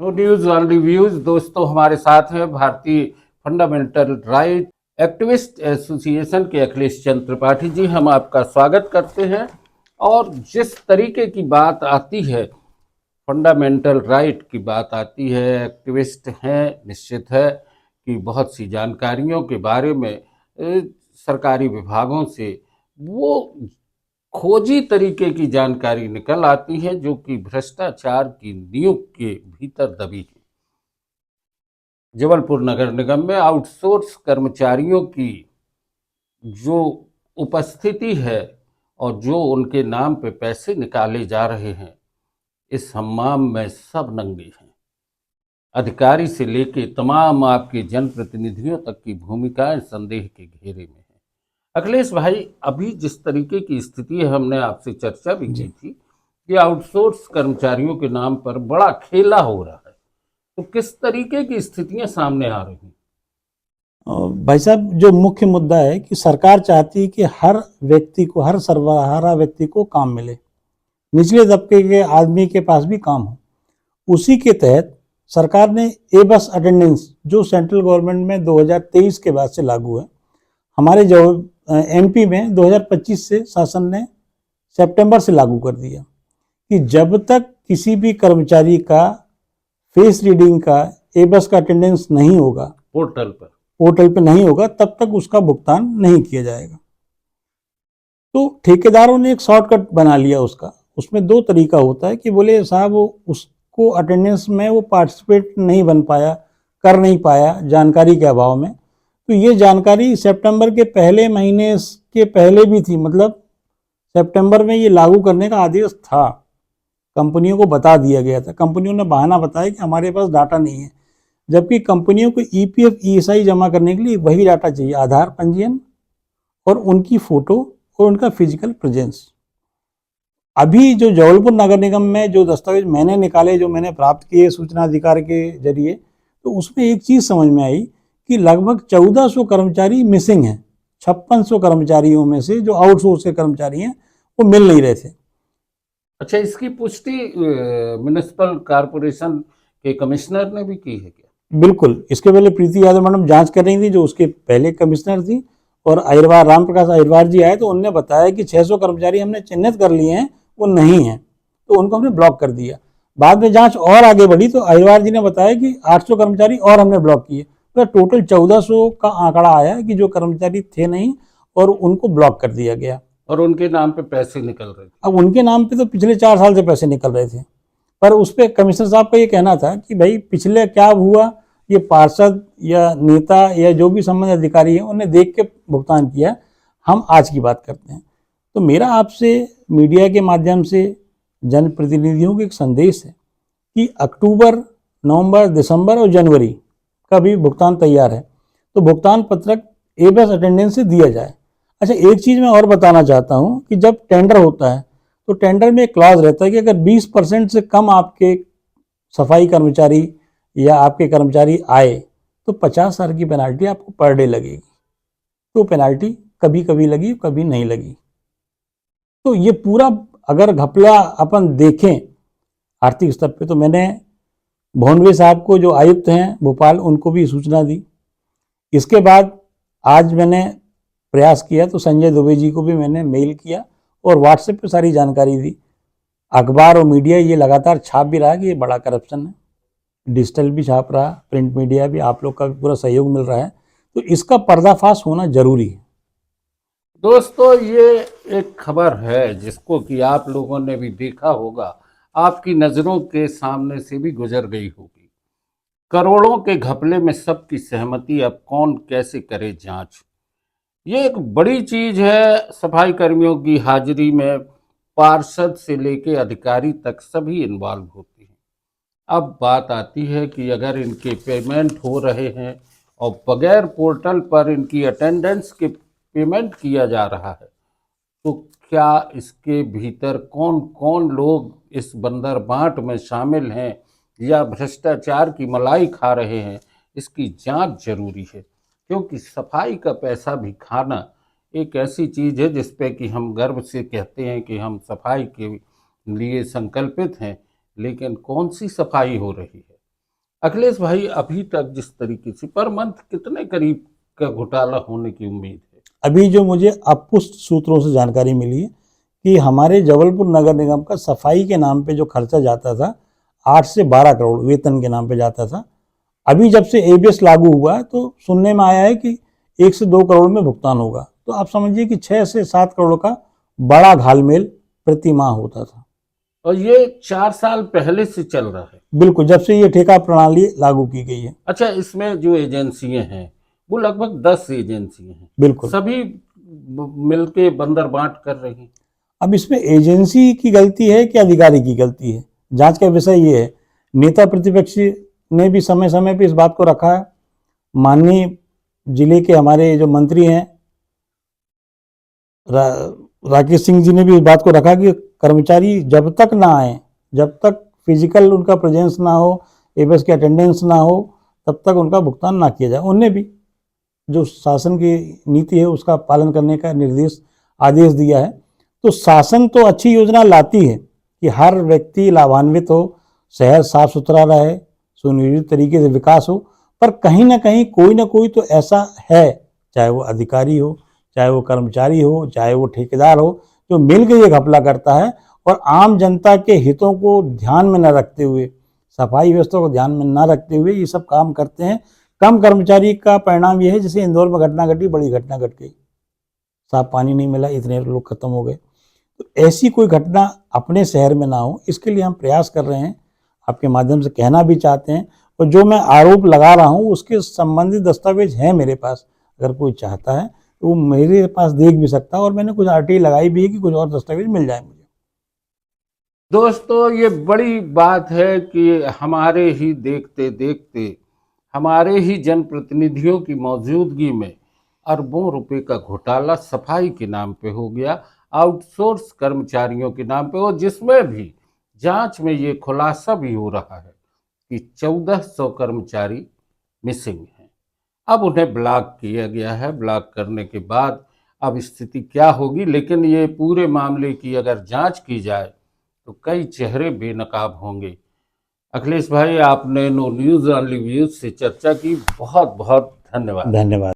No news on reviews. दोस्तों, हमारे साथ हैं भारतीय फंडामेंटल राइट एक्टिविस्ट एसोसिएशन के अखिलेश चंद्र त्रिपाठी जी। हम आपका स्वागत करते हैं। और जिस तरीके की बात आती है, फंडामेंटल राइट की बात आती है, एक्टिविस्ट हैं, निश्चित है कि बहुत सी जानकारियों के बारे में सरकारी विभागों से वो खोजी तरीके की जानकारी निकल आती है जो कि भ्रष्टाचार की नींव के भीतर दबी है। जबलपुर नगर निगम में आउटसोर्स कर्मचारियों की जो उपस्थिति है और जो उनके नाम पे पैसे निकाले जा रहे हैं, इस हम्माम में सब नंगे हैं। अधिकारी से लेके तमाम आपके जनप्रतिनिधियों तक की भूमिकाएं संदेह के घेरे में है। अखिलेश भाई, अभी जिस तरीके की स्थिति है, हमने आपसे चर्चा भी की थी कि आउटसोर्स कर्मचारियों के नाम पर बड़ा खेला हो रहा है, तो किस तरीके की स्थितियां सामने आ रही हैं? भाई साहब, जो मुख्य मुद्दा है कि सरकार चाहती है कि हर व्यक्ति को, हर सर्वहारा व्यक्ति को काम मिले, निचले तबके के आदमी के पास भी काम हो। उसी के तहत सरकार ने ए बस अटेंडेंस, जो सेंट्रल गवर्नमेंट में 2023 के बाद से लागू है, हमारे जो एमपी में 2025 से शासन ने सितंबर से लागू कर दिया कि जब तक किसी भी कर्मचारी का फेस रीडिंग का ए बस का अटेंडेंस नहीं होगा, पोर्टल पर नहीं होगा, तब तक उसका भुगतान नहीं किया जाएगा। तो ठेकेदारों ने एक शॉर्टकट बना लिया उसका। उसमें दो तरीका होता है कि बोले साहब उसको अटेंडेंस में वो पार्टिसिपेट नहीं बन पाया, कर नहीं पाया जानकारी के अभाव में। तो ये जानकारी सितंबर के पहले महीने के पहले भी थी, मतलब सितंबर में ये लागू करने का आदेश था, कंपनियों को बता दिया गया था। कंपनियों ने बहाना बताया कि हमारे पास डाटा नहीं है, जबकि कंपनियों को ईपीएफ ईएसआई जमा करने के लिए वही डाटा चाहिए, आधार पंजीयन और उनकी फोटो और उनका फिजिकल प्रेजेंस। अभी जो जबलपुर नगर निगम में जो दस्तावेज मैंने निकाले, जो मैंने प्राप्त किए सूचना अधिकार के जरिए, तो उसमें एक चीज समझ में आई कि लगभग 1400 कर्मचारी मिसिंग हैं। 5600 कर्मचारियों में से जो आउटसोर्स के कर्मचारी हैं वो मिल नहीं रहे थे। अच्छा, इसकी पुष्टि म्युनिसिपल कॉर्पोरेशन के कमिश्नर ने भी की है क्या? बिल्कुल, इसके पहले प्रीति यादव मैडम जांच कर रही थी, जो उसके पहले कमिश्नर थी, और अहिरवार राम प्रकाश अहिरवार जी आए तो उन्होंने बताया कि 600 कर्मचारी हमने चिन्हित कर लिए हैं, वो नहीं हैं, तो उनको हमने ब्लॉक कर दिया। बाद में जांच और आगे बढ़ी तो अहिरवार जी ने बताया कि 800 कर्मचारी और हमने ब्लॉक किए, तो टोटल 1400 का आंकड़ा आया कि जो कर्मचारी थे नहीं और उनको ब्लॉक कर दिया गया। और उनके नाम पे पैसे निकल रहे थे। अब उनके नाम पे तो पिछले 4 साल से पैसे निकल रहे थे, पर उस पर कमिश्नर साहब का ये कहना था कि भाई पिछले क्या हुआ, ये पार्षद या नेता या जो भी संबंधित अधिकारी है उन्हें देख के भुगतान किया, हम आज की बात करते हैं। तो मेरा आपसे मीडिया के माध्यम से जनप्रतिनिधियों को एक संदेश है कि अक्टूबर, नवंबर, दिसंबर और जनवरी का भी भुगतान तैयार है, तो भुगतान पत्रक ए बस अटेंडेंस से दिया जाए। अच्छा, एक चीज़ मैं और बताना चाहता हूँ कि जब टेंडर होता है तो टेंडर में एक क्लॉज रहता है कि अगर 20% से कम आपके सफाई कर्मचारी या आपके कर्मचारी आए तो 50,000 की पेनाल्टी आपको पर डे लगेगी। तो पेनाल्टी कभी कभी लगी, कभी नहीं लगी। तो ये पूरा अगर घपला अपन देखें आर्थिक स्तर पे, तो मैंने भोनवे साहब को, जो आयुक्त हैं भोपाल, उनको भी सूचना दी। इसके बाद आज मैंने प्रयास किया तो संजय दुबे जी को भी मैंने मेल किया और व्हाट्सएप पे सारी जानकारी दी। अखबार और मीडिया ये लगातार छाप भी रहा कि ये बड़ा करप्शन है, डिजिटल भी छाप रहा, प्रिंट मीडिया भी, आप लोग का भी पूरा सहयोग मिल रहा है, तो इसका पर्दाफाश होना जरूरी है। दोस्तों, ये एक खबर है जिसको कि आप लोगों ने भी देखा होगा, आपकी नज़रों के सामने से भी गुजर गई होगी। करोड़ों के घपले में सबकी सहमति, अब कौन कैसे करे जांच। ये एक बड़ी चीज है। सफाई कर्मियों की हाजिरी में पार्षद से लेके अधिकारी तक सभी इन्वॉल्व होते हैं। अब बात आती है कि अगर इनके पेमेंट हो रहे हैं और बगैर पोर्टल पर इनकी अटेंडेंस के पेमेंट किया जा रहा है, तो क्या इसके भीतर कौन कौन लोग इस बंदर बांट में शामिल हैं या भ्रष्टाचार की मलाई खा रहे हैं, इसकी जांच जरूरी है। क्योंकि सफाई का पैसा भी खाना एक ऐसी चीज़ है जिस पे कि हम गर्व से कहते हैं कि हम सफाई के लिए संकल्पित हैं, लेकिन कौन सी सफाई हो रही है। अखिलेश भाई, अभी तक जिस तरीके से पर मंथ कितने करीब का घोटाला होने की उम्मीद है? अभी जो मुझे अपुष्ट सूत्रों से जानकारी मिली है कि हमारे जबलपुर नगर निगम का सफाई के नाम पे जो खर्चा जाता था 8 से 12 करोड़ वेतन के नाम पे जाता था, अभी जब से एबीएस लागू हुआ तो सुनने में आया है कि 1 से 2 करोड़ में भुगतान होगा। तो आप समझिए कि 6 से 7 करोड़ का बड़ा घालमेल प्रति माह होता था। और ये 4 साल पहले से चल रहा है। बिल्कुल, जब से ये ठेका प्रणाली लागू की गई है। अच्छा, इसमें जो एजेंसियां हैं वो लगभग 10 एजेंसियां हैं, बिल्कुल, सभी मिलके बंदर बांट कर रही हैं। अब इसमें एजेंसी की गलती है कि अधिकारी की गलती है, जांच का विषय ये है। नेता प्रतिपक्ष ने भी समय समय पे इस बात को रखा है। माननीय जिले के हमारे जो मंत्री हैं राकेश सिंह जी ने भी इस बात को रखा कि कर्मचारी जब तक ना आए, जब तक फिजिकल उनका प्रेजेंस ना हो, एबीएस की अटेंडेंस ना हो, तब तक उनका भुगतान ना किया जाए। उनने भी जो शासन की नीति है उसका पालन करने का आदेश दिया है। तो शासन तो अच्छी योजना लाती है कि हर व्यक्ति लाभान्वित हो, शहर साफ सुथरा रहे, सुनियोजित तरीके से विकास हो, पर कहीं ना कहीं कोई ना कोई तो ऐसा है, चाहे वो अधिकारी हो, चाहे वो कर्मचारी हो, चाहे वो ठेकेदार हो, जो मिलकर ये घपला करता है और आम जनता के हितों को ध्यान में न रखते हुए, सफाई व्यवस्था को ध्यान में न रखते हुए ये सब काम करते हैं। कम कर्मचारी का परिणाम यह है, जैसे इंदौर में घटना घटी, बड़ी घटना घट गई, साफ पानी नहीं मिला, इतने लोग खत्म हो गए। तो ऐसी कोई घटना अपने शहर में ना हो, इसके लिए हम प्रयास कर रहे हैं, आपके माध्यम से कहना भी चाहते हैं। और जो मैं आरोप लगा रहा हूँ उसके संबंधित दस्तावेज हैं मेरे पास, अगर कोई चाहता है तो वो मेरे पास देख भी सकता है, और मैंने कुछ आरटीआई लगाई भी है कि कुछ और दस्तावेज मिल जाए मुझे। दोस्तों, ये बड़ी बात है कि हमारे ही देखते देखते, हमारे ही जनप्रतिनिधियों की मौजूदगी में अरबों रुपए का घोटाला सफाई के नाम पे हो गया, आउटसोर्स कर्मचारियों के नाम पे हो, जिसमें भी जांच में ये खुलासा भी हो रहा है कि 1400 कर्मचारी मिसिंग हैं। अब उन्हें ब्लॉक किया गया है। ब्लॉक करने के बाद अब स्थिति क्या होगी, लेकिन ये पूरे मामले की अगर जांच की जाए तो कई चेहरे बेनकाब होंगे। अखिलेश भाई, आपने नो न्यूज़ ऑनली व्यूज से चर्चा की, बहुत बहुत धन्यवाद। धन्यवाद।